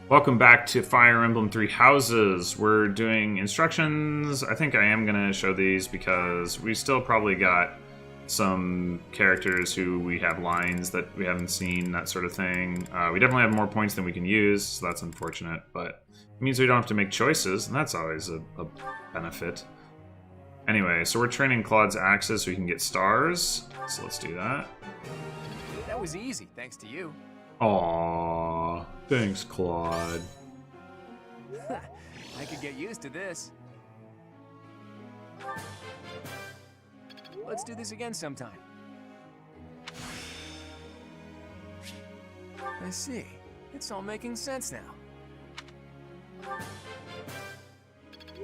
Welcome back to Fire Emblem Three Houses. We're doing instructions. I think I am going to show these because we still probably got some characters who we have lines that we haven't seen, that sort of thing. We definitely have more points than we can use, so that's unfortunate, but it means we don't have to make choices, and that's always a benefit. Anyway, so we're training Claude's axes so we can get stars, so let's do that. That was easy, thanks to you. Aww, thanks, Claude. I could get used to this. Let's do this again sometime. I see. It's all making sense now.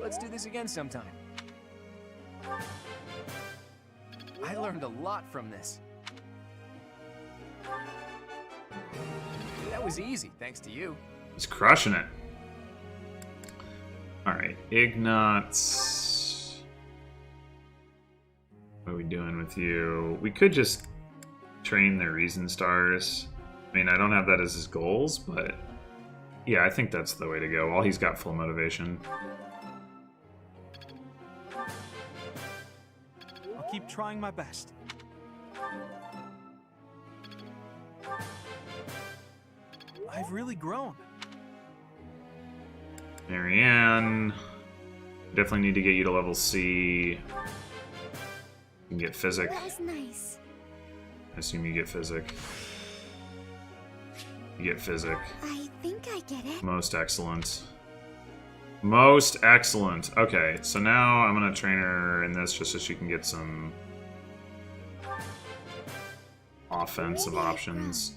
Let's do this again sometime. I learned a lot from this. That was easy, thanks to you. He's crushing it. Alright, Ignots. What are we doing with you? We could just train their reason stars. I mean, I don't have that as his goals, but yeah, I think that's the way to go. While he's got full motivation. I'll keep trying my best. I've really grown. Marianne. Definitely need to get you to level C. You can get Physic. That was nice. I assume you get Physic. You get Physic. I think I get it. Most excellent. Most excellent. Okay, so now I'm gonna train her in this just so she can get some offensive Maybe options.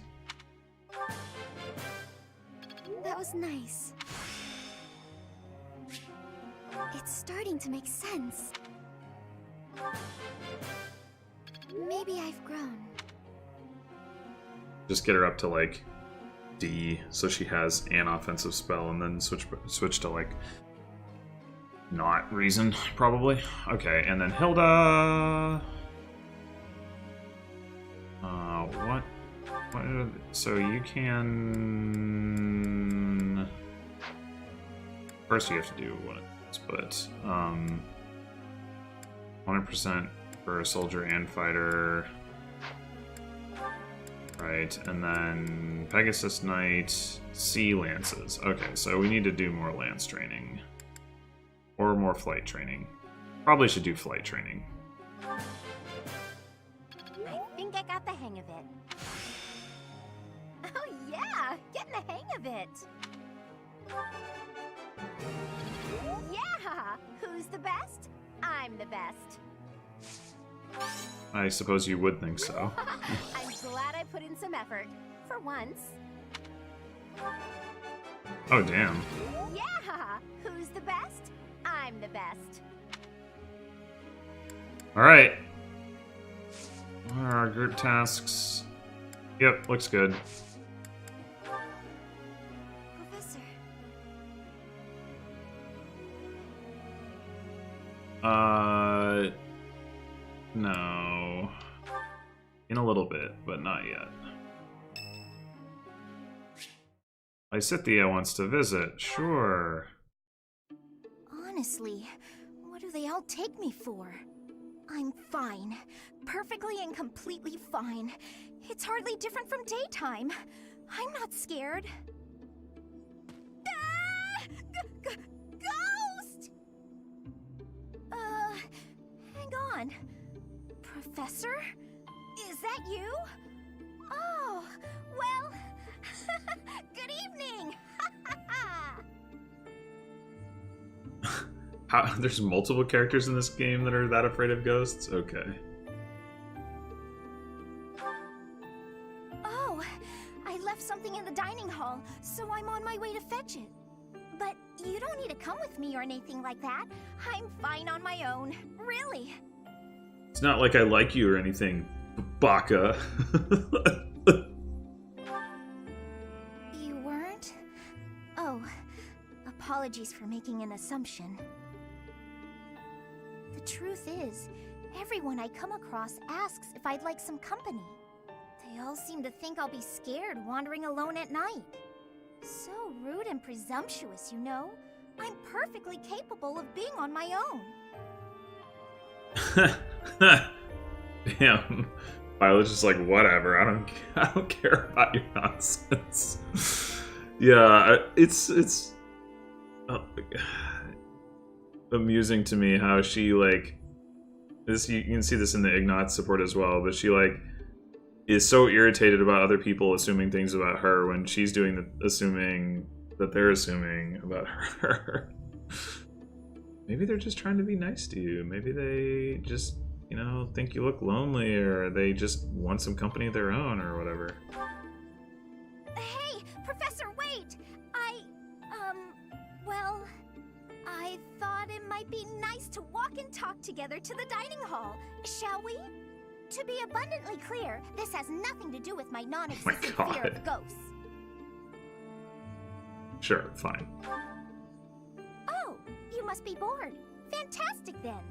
That was nice. It's starting to make sense. Maybe I've grown. Just get her up to like D, so she has an offensive spell, and then switch to like not reason, probably. Okay, and then Hilda. What? So you can. First, you have to do one of these, but 100% for a soldier and fighter. Right, and then Pegasus Knight, Sea Lances. Okay, so we need to do more lance training. Or more flight training. Probably should do flight training. I think I got the hang of it. Oh yeah, getting the hang of it. Yeah, who's the best? I'm the best. I suppose you would think so. I'm glad I put in some effort. For once. Oh, damn. Yeah! Who's the best? I'm the best. Alright. What are our group tasks? Yep, looks good. Professor. No. In a little bit, but not yet. Lysithea wants to visit, sure. Honestly, what do they all take me for? I'm fine. Perfectly and completely fine. It's hardly different from daytime. I'm not scared. Ah! Ghost! Hang on. Professor? Is that you? Oh, well, good evening! There's multiple characters in this game that are that afraid of ghosts? Okay. Oh, I left something in the dining hall, so I'm on my way to fetch it. But you don't need to come with me or anything like that. I'm fine on my own, really. It's not like I like you or anything, Baka. You weren't? Oh, apologies for making an assumption. The truth is, everyone I come across asks if I'd like some company. They all seem to think I'll be scared wandering alone at night. So rude and presumptuous, you know? I'm perfectly capable of being on my own. Damn. Violet's just like, whatever. I don't care about your nonsense. Yeah, it's amusing to me how she like this. You can see this in the Ignatz support as well, but she like is so irritated about other people assuming things about her when she's doing the assuming that they're assuming about her. Maybe they're just trying to be nice to you. Maybe they just, you know, think you look lonely, or they just want some company of their own, or whatever. Hey, Professor, wait! Well, I thought it might be nice to walk and talk together to the dining hall. Shall we? To be abundantly clear, this has nothing to do with my non-existent fear of ghosts. Sure, fine. Oh, you must be bored. Fantastic, then.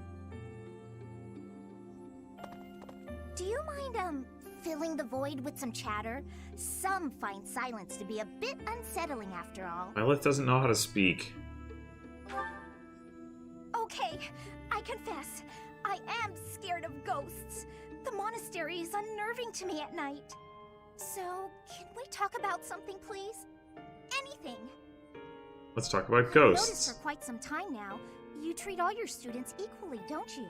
Do you mind, filling the void with some chatter? Some find silence to be a bit unsettling after all. Violet doesn't know how to speak. Okay, I confess, I am scared of ghosts. The monastery is unnerving to me at night. So, can we talk about something, please? Anything. Let's talk about I've noticed ghosts. for quite some time now, you treat all your students equally, don't you?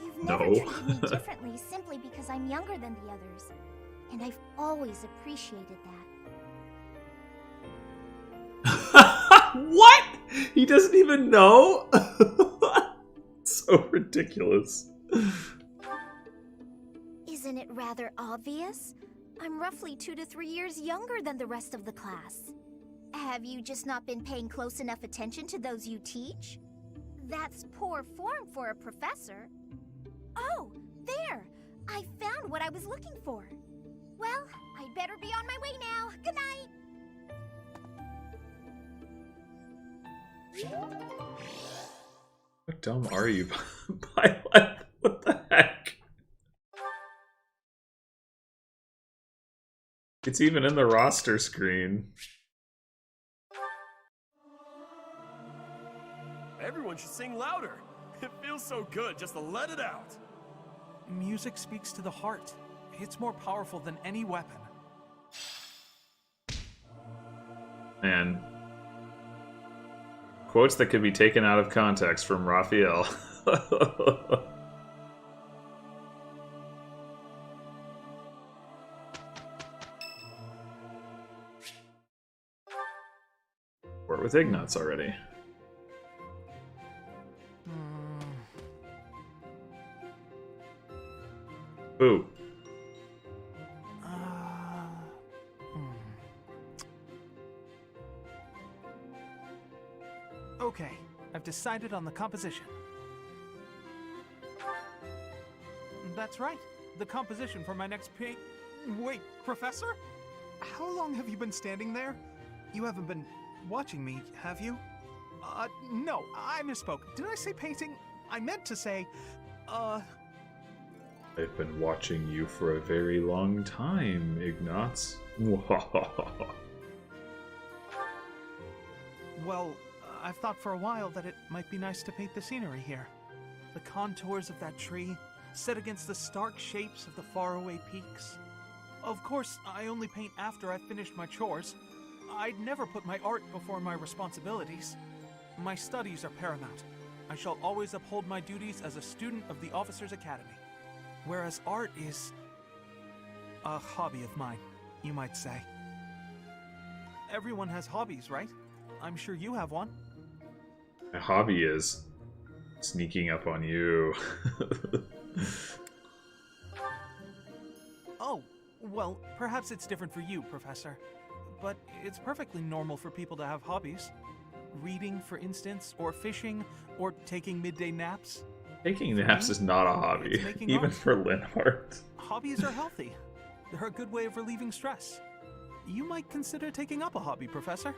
You've No. never treated me differently simply because I'm younger than the others. And I've always appreciated that. What? He doesn't even know? So ridiculous. Isn't it rather obvious? I'm roughly 2 to 3 years younger than the rest of the class. Have you just not been paying close enough attention to those you teach? That's poor form for a professor. Oh, there! I found what I was looking for. Well, I'd better be on my way now. Good night! How dumb are you, Violet? What the heck? It's even in the roster screen. Everyone should sing louder. It feels so good just to let it out. Music speaks to the heart. It's more powerful than any weapon. And quotes that could be taken out of context from Raphael. We're with Ignatz already. Boo. Okay, I've decided on the composition. That's right, the composition for my next paint. Wait, Professor? How long have you been standing there? You haven't been watching me, have you? No, I misspoke. Did I say painting? I meant to say, I've been watching you for a very long time, Ignatz. Well, I've thought for a while that it might be nice to paint the scenery here. The contours of that tree, set against the stark shapes of the faraway peaks. Of course, I only paint after I've finished my chores. I'd never put my art before my responsibilities. My studies are paramount. I shall always uphold my duties as a student of the Officers' Academy. Whereas art is a hobby of mine, you might say. Everyone has hobbies, right? I'm sure you have one. My hobby is sneaking up on you. Oh, well, perhaps it's different for you, Professor. But it's perfectly normal for people to have hobbies. Reading, for instance, or fishing, or taking midday naps. Taking naps is not a hobby, even for Linhardt. Hobbies are healthy. They're a good way of relieving stress. You might consider taking up a hobby, Professor.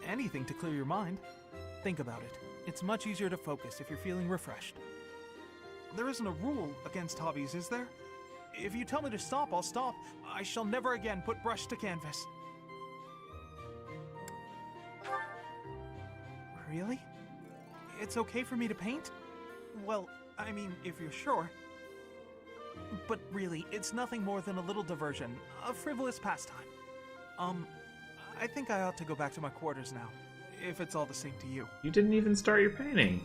Anything to clear your mind. Think about it. It's much easier to focus if you're feeling refreshed. There isn't a rule against hobbies, is there? If you tell me to stop, I'll stop. I shall never again put brush to canvas. Really? It's okay for me to paint? Well, I mean, if you're sure. But really, it's nothing more than a little diversion, a frivolous pastime. I think I ought to go back to my quarters now, if it's all the same to you. You didn't even start your painting.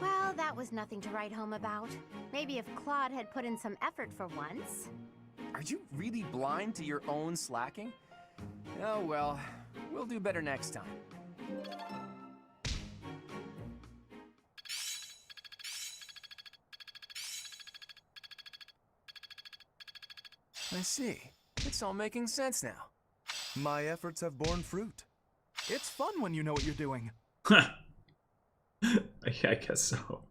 Well, that was nothing to write home about. Maybe if Claude had put in some effort for once. Are you really blind to your own slacking? Oh well, we'll do better next time. I see. It's all making sense now. My efforts have borne fruit. It's fun when you know what you're doing. Yeah, I guess so.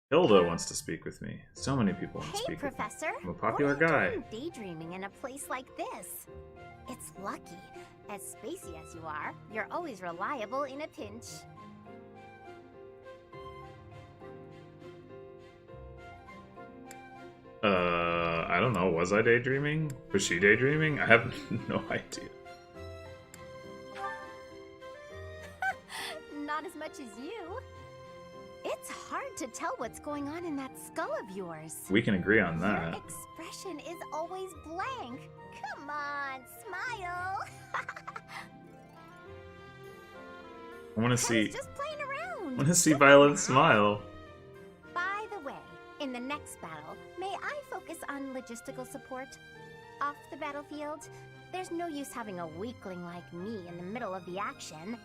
Hilda wants to speak with me. So many people want to Hey, speak Professor. with me. I'm a popular what are guy. you doing daydreaming in a place like this? It's lucky. As spacey as you are, you're always reliable in a pinch. I don't know. Was I daydreaming? Was she daydreaming? I have no idea. Not as much as you. It's hard to tell what's going on in that skull of yours. We can agree on Your that. expression is always blank. Come on, smile. I want to I see. was just playing I around. want to see Violet smile. By the way, in the next battle, may I focus on logistical support? Off the battlefield, there's no use having a weakling like me in the middle of the action,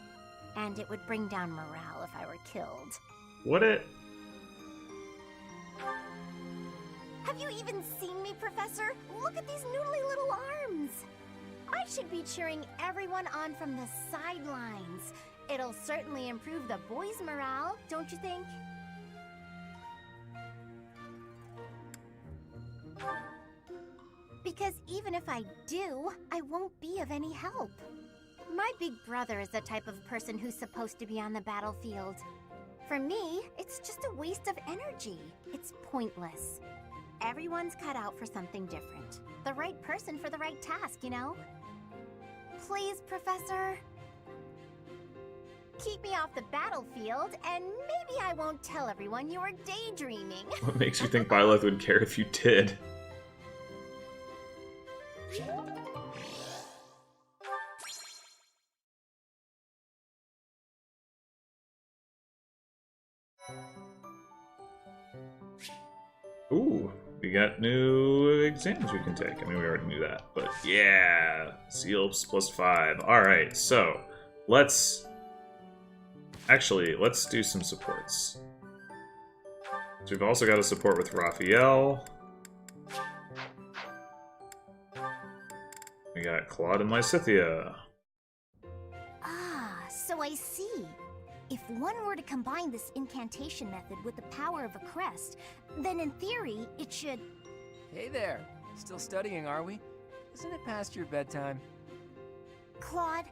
and it would bring down morale if I were killed. Would it? Have you even seen me, Professor? Look at these noodly little arms! I should be cheering everyone on from the sidelines. It'll certainly improve the boys' morale, don't you think? Because even if I do, I won't be of any help. My big brother is the type of person who's supposed to be on the battlefield. For me, it's just a waste of energy. It's pointless. Everyone's cut out for something different. The right person for the right task, you know? Please, Professor. Keep me off the battlefield, and maybe I won't tell everyone you were daydreaming. What makes you think Violet would care if you did? Ooh, we got new exams we can take. I mean, we already knew that, but yeah, Seals +5. All right, so let's do some supports. So we've also got a support with Raphael. We got Claude and Lysithea. Ah, so I see. If one were to combine this incantation method with the power of a crest, then in theory, it should... Hey there. Still studying, are we? Isn't it past your bedtime? Claude,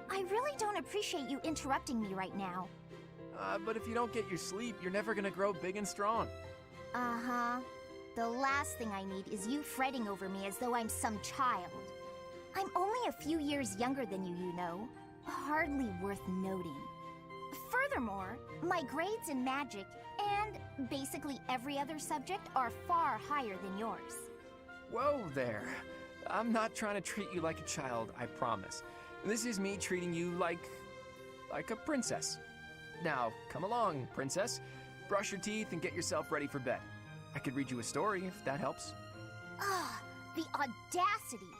I really don't appreciate you interrupting me right now. But if you don't get your sleep, you're never gonna grow big and strong. Uh-huh. The last thing I need is you fretting over me as though I'm some child. I'm only a few years younger than you know. Hardly worth noting. Furthermore, my grades in magic and basically every other subject are far higher than yours. Whoa there. I'm not trying to treat you like a child, I promise. This is me treating you like a princess. Now, come along, princess. Brush your teeth and get yourself ready for bed. I could read you a story if that helps. Ah, the audacity!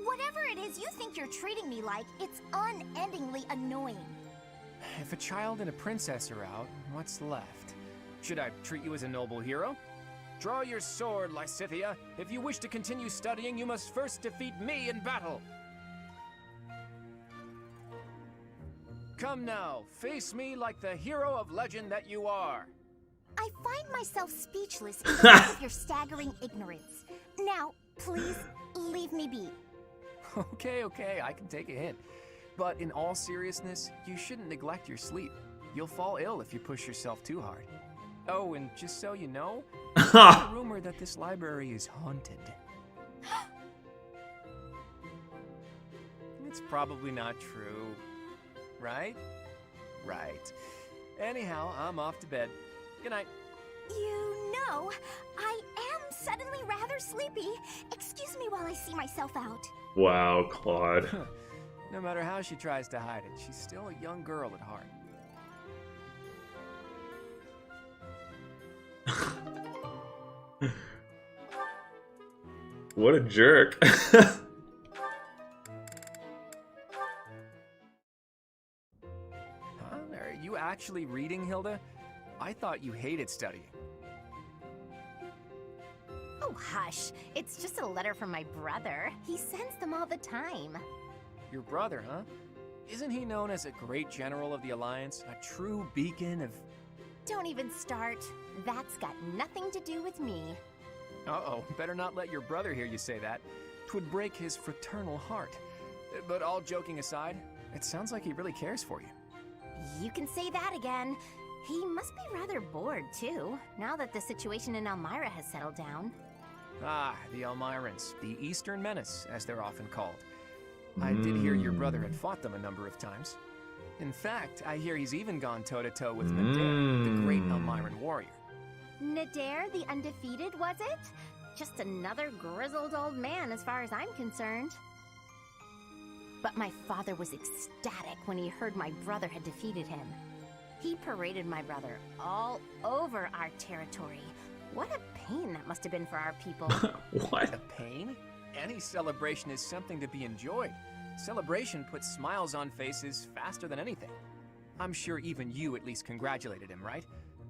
Whatever it is you think you're treating me like, it's unendingly annoying. If a child and a princess are out, what's left? Should I treat you as a noble hero? Draw your sword, Lysithea. If you wish to continue studying, you must first defeat me in battle. Come now, face me like the hero of legend that you are. I find myself speechless in the face of your staggering ignorance. Now, please, leave me be. Okay, I can take a hint. But in all seriousness, you shouldn't neglect your sleep. You'll fall ill if you push yourself too hard. Oh, and just so you know, there's a rumor that this library is haunted. It's probably not true, right? Right. Anyhow, I'm off to bed. Good night. You know, I am suddenly rather sleepy. Excuse me while I see myself out. Wow, Claude. No matter how she tries to hide it, she's still a young girl at heart. What a jerk. Huh? Are you actually reading, Hilda? I thought you hated studying. Oh, hush. It's just a letter from my brother. He sends them all the time. Your brother, huh? Isn't he known as a great general of the Alliance? A true beacon of... Don't even start. That's got nothing to do with me. Uh-oh, better not let your brother hear you say that. 'Twould break his fraternal heart. But all joking aside, it sounds like he really cares for you. You can say that again. He must be rather bored, too, now that the situation in Elmira has settled down. Ah, the Elmirans, the Eastern Menace, as they're often called. I did hear your brother had fought them a number of times. In fact, I hear he's even gone toe-to-toe with Nadir, the great Elmiran warrior. Nadir the Undefeated, was it? Just another grizzled old man as far as I'm concerned. But my father was ecstatic when he heard my brother had defeated him. He paraded my brother all over our territory. What a pain that must have been for our people. What? A pain? Any celebration is something to be enjoyed. Celebration puts smiles on faces faster than anything. I'm sure even you at least congratulated him, right?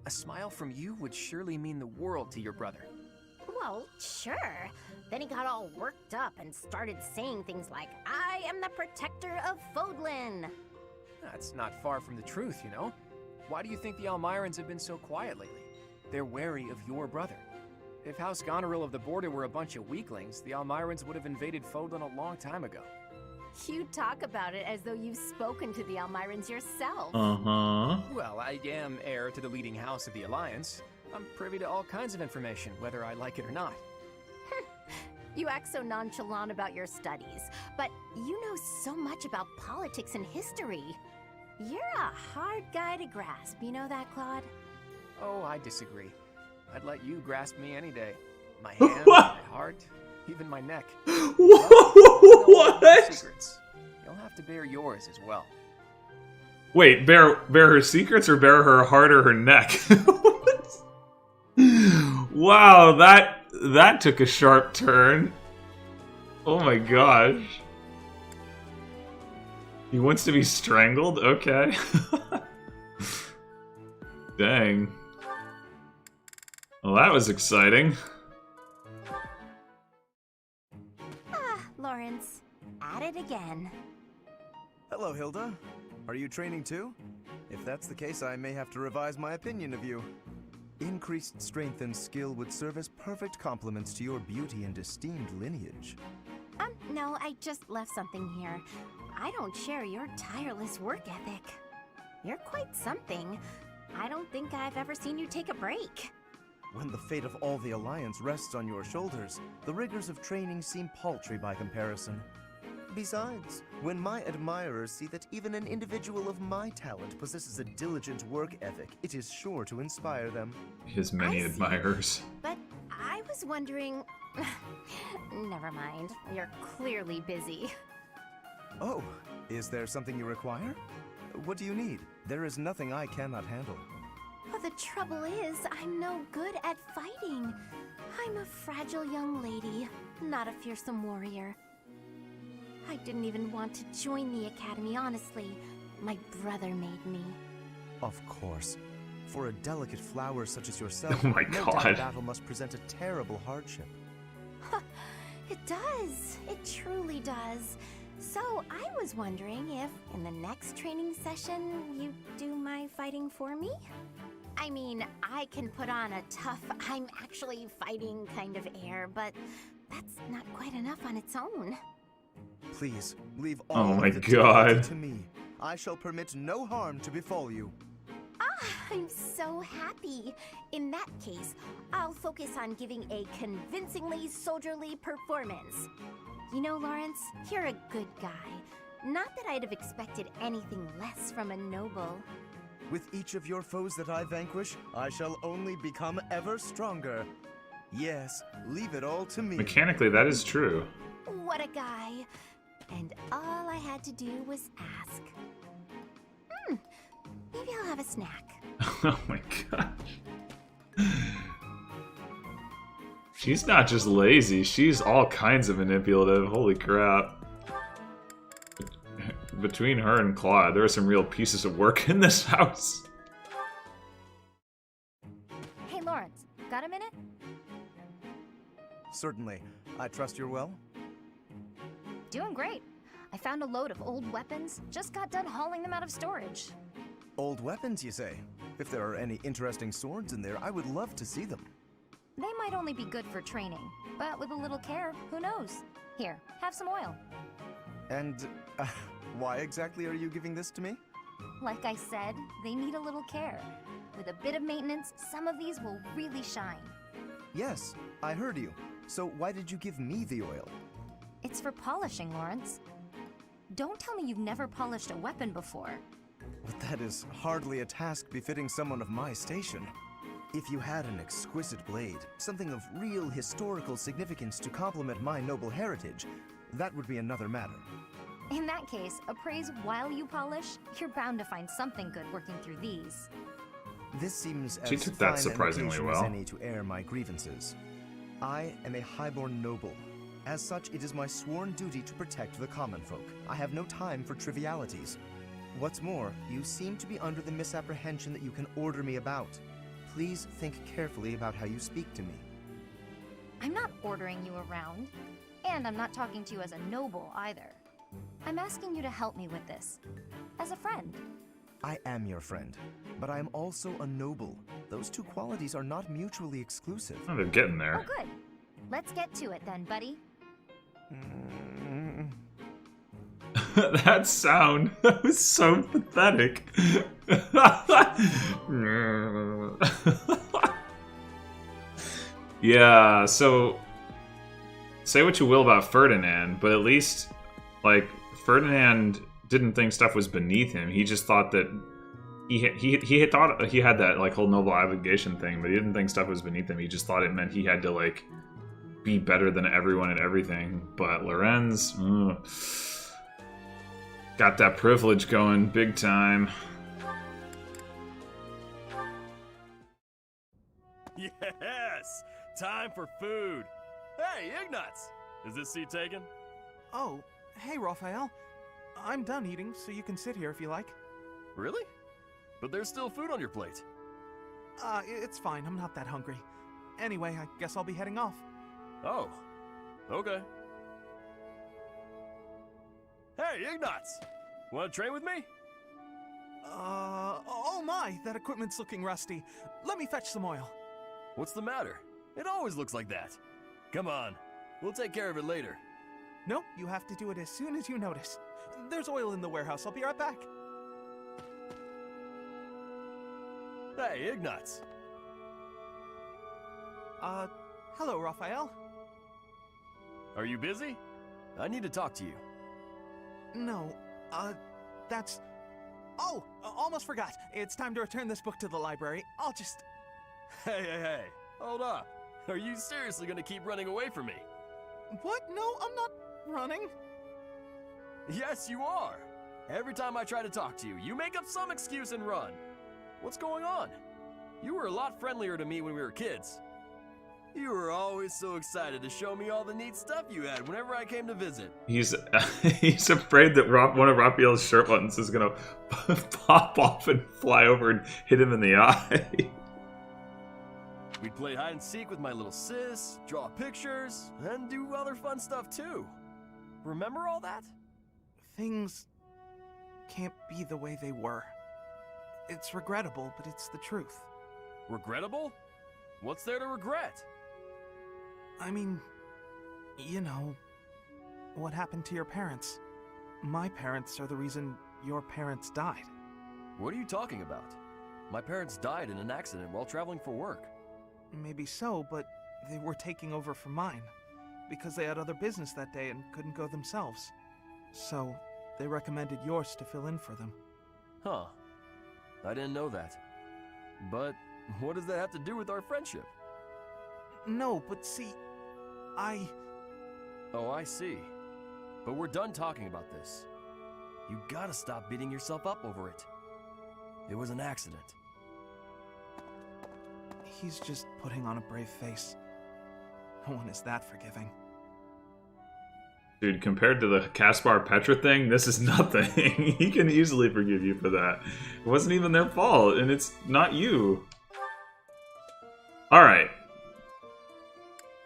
A smile from you would surely mean the world to your brother. Well, sure. Then he got all worked up and started saying things like, I am the protector of Fodlan. That's not far from the truth, you know? Why do you think the Elmirans have been so quiet lately? They're wary of your brother. If House Goneril of the Border were a bunch of weaklings, the Elmirans would have invaded Fodlan a long time ago. You talk about it as though you've spoken to the Elmirans yourself. Uh-huh. Well, I am heir to the leading house of the Alliance. I'm privy to all kinds of information, whether I like it or not. You act so nonchalant about your studies, but you know so much about politics and history. You're a hard guy to grasp, you know that, Claude? Oh, I disagree. I'd let you grasp me any day. My hand, my heart, even my neck. What? Secrets. You'll have to bear yours as well. Wait, bear her secrets or bear her heart or her neck? Wow, that took a sharp turn. Oh my gosh. He wants to be strangled? Okay. Dang. Well, that was exciting. Lawrence, at it again. Hello, Hilda. Are you training too? If that's the case, I may have to revise my opinion of you. Increased strength and skill would serve as perfect complements to your beauty and esteemed lineage. No, I just left something here. I don't share your tireless work ethic. You're quite something. I don't think I've ever seen you take a break. When the fate of all the Alliance rests on your shoulders, the rigors of training seem paltry by comparison. Besides, when my admirers see that even an individual of my talent possesses a diligent work ethic, it is sure to inspire them. His many I see. admirers. But I was wondering... Never mind. You're clearly busy. Oh, is there something you require? What do you need? There is nothing I cannot handle. Well, the trouble is, I'm no good at fighting. I'm a fragile young lady, not a fearsome warrior. I didn't even want to join the academy, honestly. My brother made me. Of course. For a delicate flower such as yourself, Oh my no doubt God. battle must present a terrible hardship. It does. It truly does. So I was wondering if, in the next training session, you'd do my fighting for me? I mean, I can put on a tough, I'm actually fighting kind of air, but that's not quite enough on its own. Please, leave Oh all my of the difficulty God. to me. I shall permit no harm to befall you. Ah, I'm so happy. In that case, I'll focus on giving a convincingly soldierly performance. You know, Lawrence, you're a good guy. Not that I'd have expected anything less from a noble. With each of your foes that I vanquish, I shall only become ever stronger. Yes, leave it all to me. Mechanically, that is true. What a guy. And all I had to do was ask. Maybe I'll have a snack. Oh my gosh. She's not just lazy, she's all kinds of manipulative. Holy crap. Between her and Claude, there are some real pieces of work in this house. Hey, Lawrence, got a minute? Certainly. I trust you're well? Doing great. I found a load of old weapons, just got done hauling them out of storage. Old weapons, you say? If there are any interesting swords in there, I would love to see them. They might only be good for training, but with a little care, who knows? Here, have some oil. And why exactly are you giving this to me? Like I said, they need a little care. With a bit of maintenance, some of these will really shine. Yes, I heard you. So why did you give me the oil? It's for polishing, Lawrence. Don't tell me you've never polished a weapon before. But that is hardly a task befitting someone of my station. If you had an exquisite blade, something of real historical significance to complement my noble heritage, that would be another matter. In that case, appraise while you polish, you're bound to find something good working through these. This seems She as took that fine surprisingly an occasion well. as any to air my grievances. I am a highborn noble. As such, it is my sworn duty to protect the common folk. I have no time for trivialities. What's more, you seem to be under the misapprehension that you can order me about. Please think carefully about how you speak to me. I'm not ordering you around, and I'm not talking to you as a noble either. I'm asking you to help me with this, as a friend. I am your friend, but I am also a noble. Those two qualities are not mutually exclusive. Oh, they're getting Oh, there. good. Let's get to it then, buddy. That sound was so pathetic. Yeah, so say what you will about Ferdinand, but at least, like, Ferdinand didn't think stuff was beneath him. He just thought that he had thought he had that like whole noble obligation thing, but he didn't think stuff was beneath him. He just thought it meant he had to like be better than everyone at everything. But Lorenz got that privilege going big time. Yes! Time for food! Hey, Ignatz! Is this seat taken? Oh, hey, Raphael. I'm done eating, so you can sit here if you like. Really? But there's still food on your plate. It's fine. I'm not that hungry. Anyway, I guess I'll be heading off. Oh, okay. Hey, Ignatz! Wanna train with me? Oh my, that equipment's looking rusty. Let me fetch some oil. What's the matter? It always looks like that. Come on, we'll take care of it later. Nope, you have to do it as soon as you notice. There's oil in the warehouse. I'll be right back. Hey, Ignatz! Hello, Raphael. Are you busy? I need to talk to you. No, that's... Oh, almost forgot. It's time to return this book to the library. I'll just... Hey, hold up. Are you seriously gonna keep running away from me? What? No, I'm not running. Yes, you are. Every time I try to talk to you, you make up some excuse and run. What's going on? You were a lot friendlier to me when we were kids. You were always so excited to show me all the neat stuff you had whenever I came to visit. He's afraid that one of Raphael's shirt buttons is gonna pop off and fly over and hit him in the eye. We'd play hide and seek with my little sis, draw pictures, and do other fun stuff too. Remember all that? Things can't be the way they were. It's regrettable, but it's the truth. Regrettable? What's there to regret? I mean, you know, what happened to your parents? My parents are the reason your parents died. What are you talking about? My parents died in an accident while traveling for work. Maybe so, but they were taking over for mine, because they had other business that day and couldn't go themselves. So, they recommended yours to fill in for them. Huh. I didn't know that. But what does that have to do with our friendship? No, but see, Oh, I see. But we're done talking about this. You gotta stop beating yourself up over it. It was an accident. He's just putting on a brave face. No one is that forgiving. Dude, compared to the Caspar Petra thing, this is nothing. He can easily forgive you for that. It wasn't even their fault, and it's not you. Alright.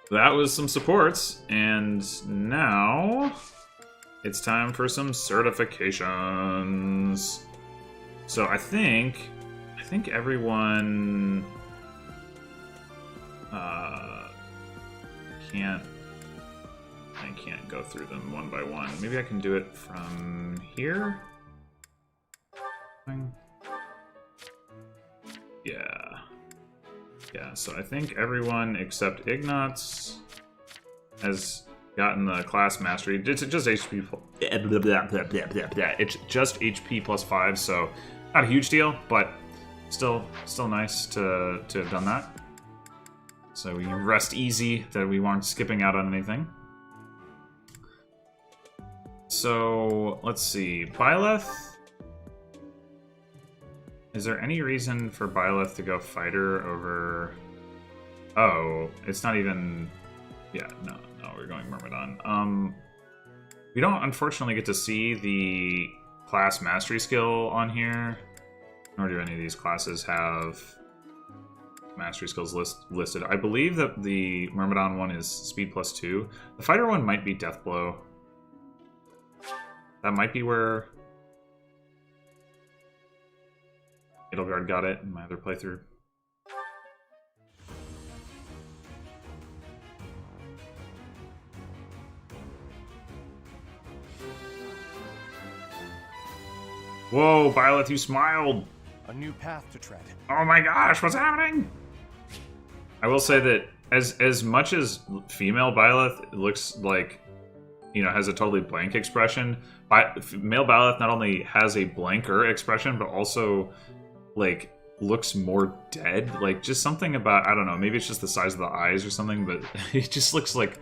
That was some supports, and now it's time for some certifications. So I think everyone I can't go through them one by one. Maybe I can do it from here. Yeah, so I think everyone except Ignatz has gotten the class mastery. It's just HP. It's just HP plus 5, so not a huge deal, but still nice to have done that. So we can rest easy that we weren't skipping out on anything. So let's see, Byleth. Is there any reason for Byleth to go fighter over? Oh, it's not even. Yeah, no, we're going Myrmidon. We don't unfortunately get to see the class mastery skill on here, nor do any of these classes have mastery skills listed. I believe that the Myrmidon one is speed plus 2. The fighter one might be death blow. That might be where Edelgard got it in my other playthrough. Whoa, Byleth, you smiled! A new path to tread. Oh my gosh, what's happening? I will say that as much as female Byleth looks like, you know, has a totally blank expression, male Byleth not only has a blanker expression, but also, like, looks more dead. Like, just something about, I don't know, maybe it's just the size of the eyes or something, but it just looks like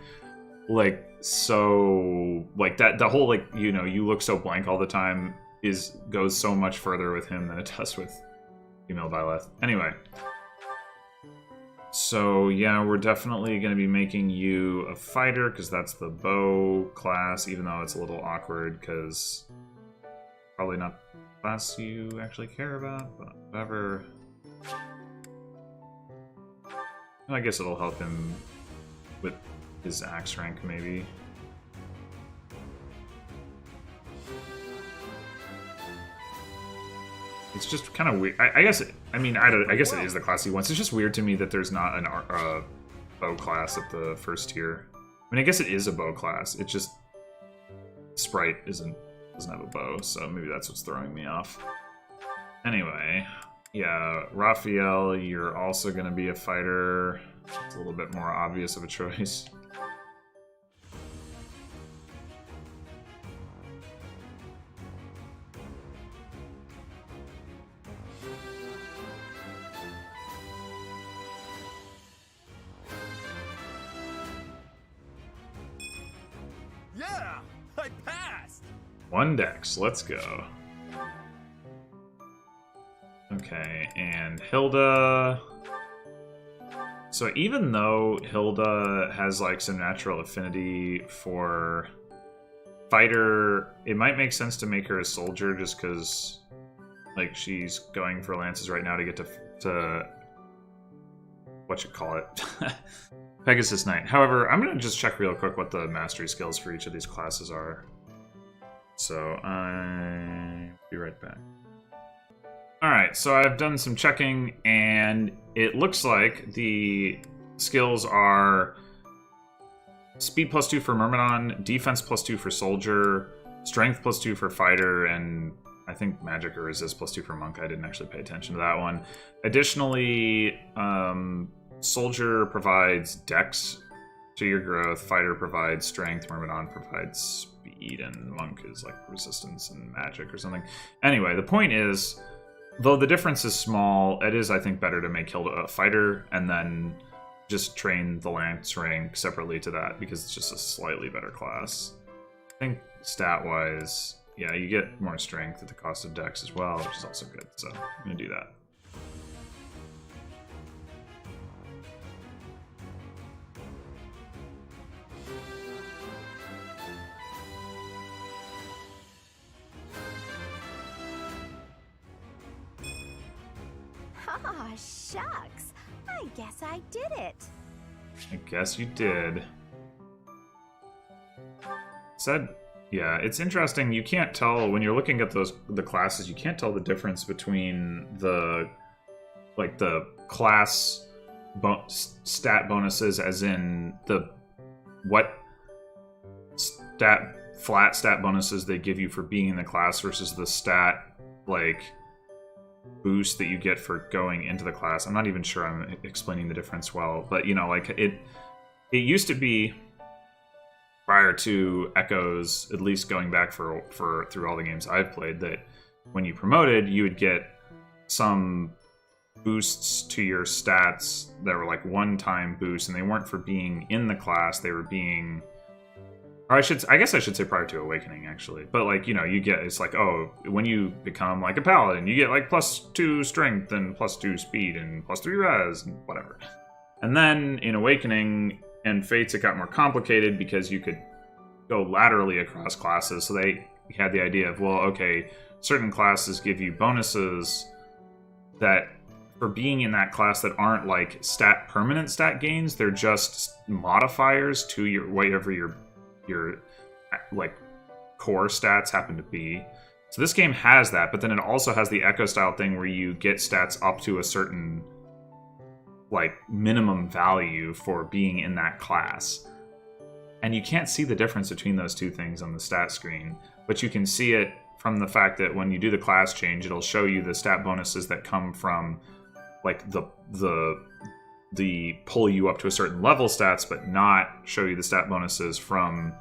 so, like, the whole, like, you know, you look so blank all the time goes so much further with him than it does with female Byleth. Anyway. So, yeah, we're definitely going to be making you a fighter, because that's the bow class, even though it's a little awkward, because probably not the class you actually care about, but whatever. I guess it'll help him with his axe rank, maybe. It's just kind of weird. I guess it is the class he wants. It's just weird to me that there's not a bow class at the first tier. I mean, I guess it is a bow class. It just Sprite doesn't have a bow, so maybe that's what's throwing me off. Anyway, yeah, Raphael, you're also going to be a fighter. It's a little bit more obvious of a choice. Yeah! I passed! 1 dex, let's go. Okay, and Hilda. So even though Hilda has like some natural affinity for fighter, it might make sense to make her a soldier just because like she's going for lances right now to get to what you call it. Pegasus Knight. However, I'm gonna just check real quick what the mastery skills for each of these classes are. So I'll be right back. Alright, so I've done some checking, and it looks like the skills are speed +2 for Myrmidon, defense +2 for soldier, strength +2 for fighter, and I think magic or resist +2 for monk. I didn't actually pay attention to that one. Additionally, soldier provides dex to your growth, fighter provides strength, Myrmidon provides speed, and monk is like resistance and magic or something. Anyway, the point is, though the difference is small, it is, I think, better to make Hilda a fighter and then just train the lance rank separately to that, because it's just a slightly better class. I think stat-wise, yeah, you get more strength at the cost of dex as well, which is also good, so I'm going to do that. Ah, shucks. I guess I did it. I guess you did. Said, yeah, it's interesting. You can't tell when you're looking at the classes. You can't tell the difference between the class stat bonuses, as in what flat stat bonuses they give you for being in the class versus the stat boost that you get for going into the class. I'm not even sure I'm explaining the difference well, but it used to be, prior to Echoes, at least going back for through all the games I've played, that when you promoted, you would get some boosts to your stats that were like one-time boosts, and they weren't for being in the class, they were being, or I guess I should say prior to Awakening, actually. But you get, it's like, oh, when you become like a paladin, you get like +2 strength and +2 speed and +3 res and whatever. And then in Awakening and Fates, it got more complicated because you could go laterally across classes. So they had the idea of, well, okay, certain classes give you bonuses that for being in that class that aren't like permanent stat gains. They're just modifiers to your whatever your like core stats happen to be. So this game has that, but then it also has the Echo style thing where you get stats up to a certain like minimum value for being in that class. And you can't see the difference between those two things on the stat screen, but you can see it from the fact that when you do the class change, it'll show you the stat bonuses that come from like the pull you up to a certain level stats, but not show you the stat bonuses from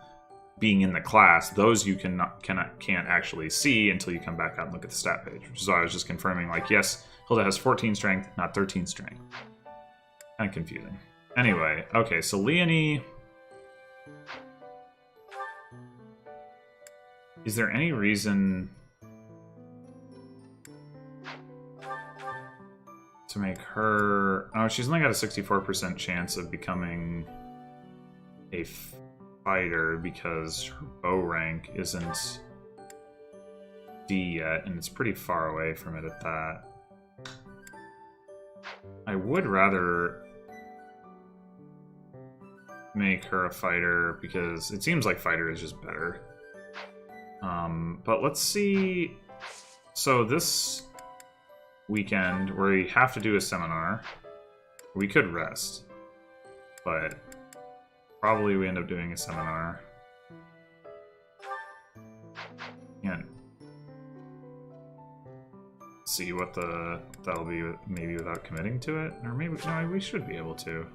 being in the class. Those you can't actually see until you come back out and look at the stat page, which is why I was just confirming, like, yes, Hilda has 14 strength, not 13 strength. Kind of confusing. Anyway, okay, so Leonie, is there any reason to make her... Oh, she's only got a 64% chance of becoming a fighter because her bow rank isn't D yet, and it's pretty far away from it at that. I would rather make her a fighter because it seems like fighter is just better. But let's see. So this weekend we have to do a seminar. We could rest, but probably we end up doing a seminar. Can't see what that'll be, maybe without committing to it, or maybe no, we should be able to.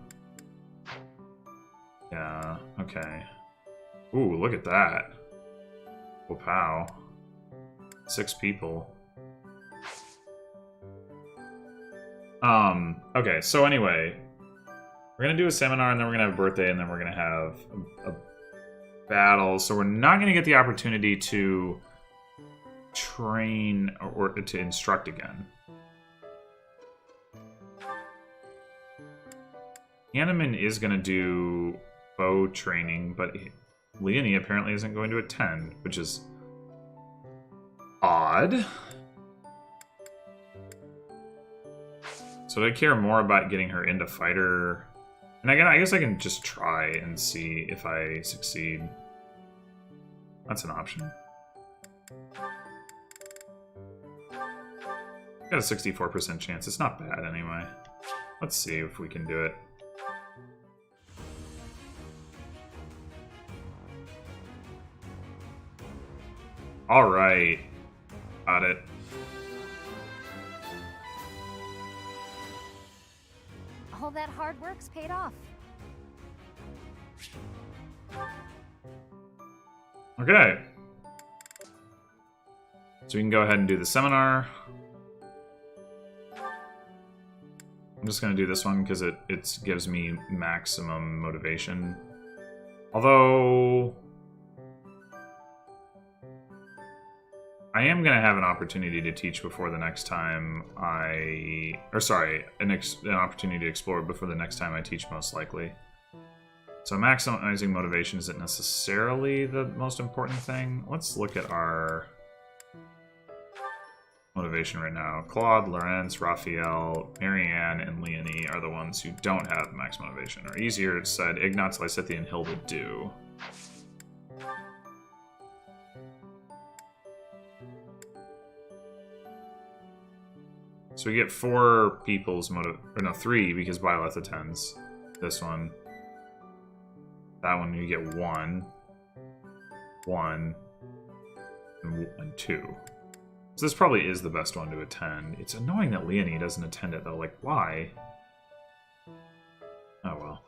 Yeah. Okay. Ooh, look at that. Wow. 6 people. Okay, so anyway, we're gonna do a seminar, and then we're gonna have a birthday, and then we're gonna have a battle. So we're not gonna get the opportunity to train or to instruct again. Hanneman is gonna do bow training, but Leonie apparently isn't going to attend, which is odd. So I care more about getting her into fighter. And again, I guess I can just try and see if I succeed. That's an option. Got a 64% chance. It's not bad anyway. Let's see if we can do it. Alright. Got it. All that hard work's paid off. Okay. So we can go ahead and do the seminar. I'm just going to do this one because it gives me maximum motivation. Although I am going to have an opportunity to teach before the next time an opportunity to explore before the next time I teach, most likely. So maximizing motivation isn't necessarily the most important thing. Let's look at our motivation right now. Claude, Lorenz, Raphael, Marianne, and Leonie are the ones who don't have max motivation. Or easier said, Ignatz, Lysithea, and Hilda do. So we get 4 people's or no, 3 because Byleth attends. This one. That one you get 1, and 2. So this probably is the best one to attend. It's annoying that Leonie doesn't attend it though. Like, why? Oh well.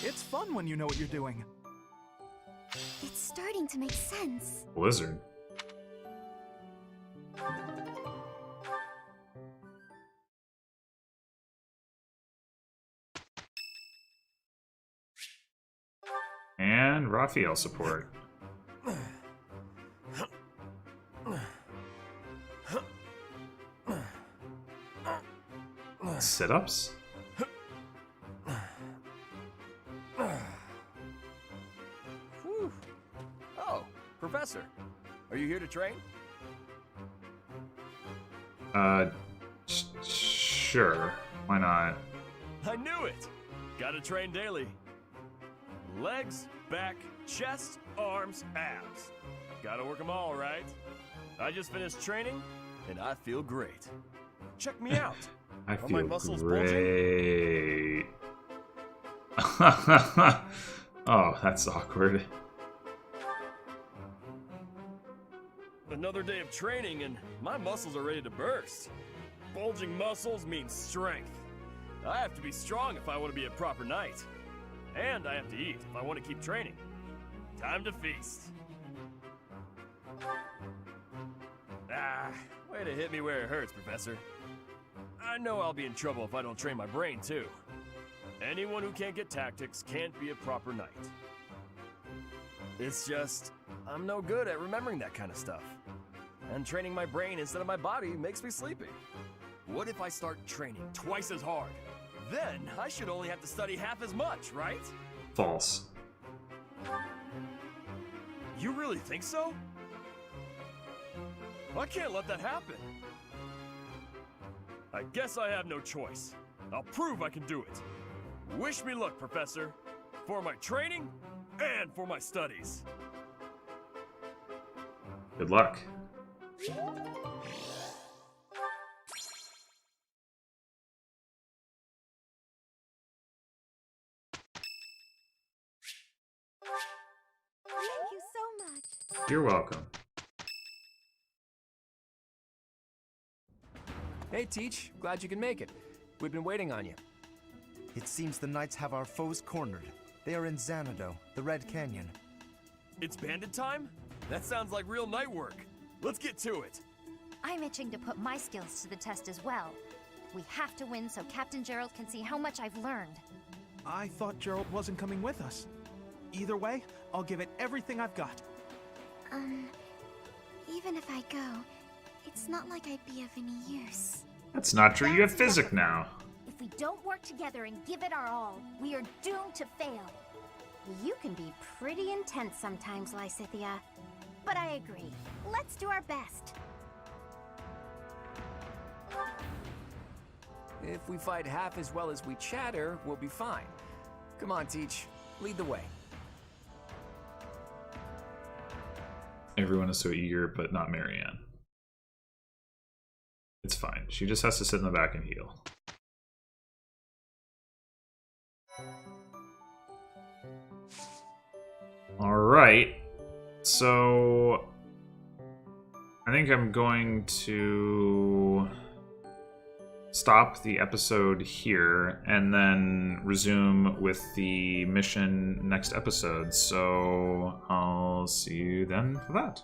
It's fun when you know what you're doing. It's starting to make sense. Blizzard. And Raphael support. Sit-ups? Whew. Oh, Professor. Are you here to train? Sure. Why not? I knew it! Gotta train daily. Legs, back, chest, arms, abs. Gotta work them all, right? I just finished training, and I feel great. Check me out. I Are my feel muscles great. Oh, that's awkward. Another day of training, and my muscles are ready to burst. Bulging muscles means strength. I have to be strong if I want to be a proper knight. And I have to eat if I want to keep training. Time to feast. Ah, way to hit me where it hurts, Professor. I know I'll be in trouble if I don't train my brain, too. Anyone who can't get tactics can't be a proper knight. It's just, I'm no good at remembering that kind of stuff. And training my brain instead of my body makes me sleepy. What if I start training twice as hard? Then I should only have to study half as much, right? False. You really think so? I can't let that happen. I guess I have no choice. I'll prove I can do it. Wish me luck, Professor. For my training and for my studies. Good luck. Thank you so much. You're welcome. Hey, Teach. Glad you can make it. We've been waiting on you. It seems the knights have our foes cornered. They are in Xanadu, the Red Canyon. It's bandit time? That sounds like real night work. Let's get to it. I'm itching to put my skills to the test as well. We have to win so Captain Gerald can see how much I've learned. I thought Gerald wasn't coming with us. Either way, I'll give it everything I've got. Even if I go, it's not like I'd be of any use. That's not true. You have physics now. If we don't work together and give it our all, we are doomed to fail. You can be pretty intense sometimes, Lysithea. But I agree. Let's do our best. If we fight half as well as we chatter, we'll be fine. Come on, Teach. Lead the way. Everyone is so eager, but not Marianne. It's fine. She just has to sit in the back and heal. Alright. So I think I'm going to stop the episode here and then resume with the mission next episode. So I'll see you then for that.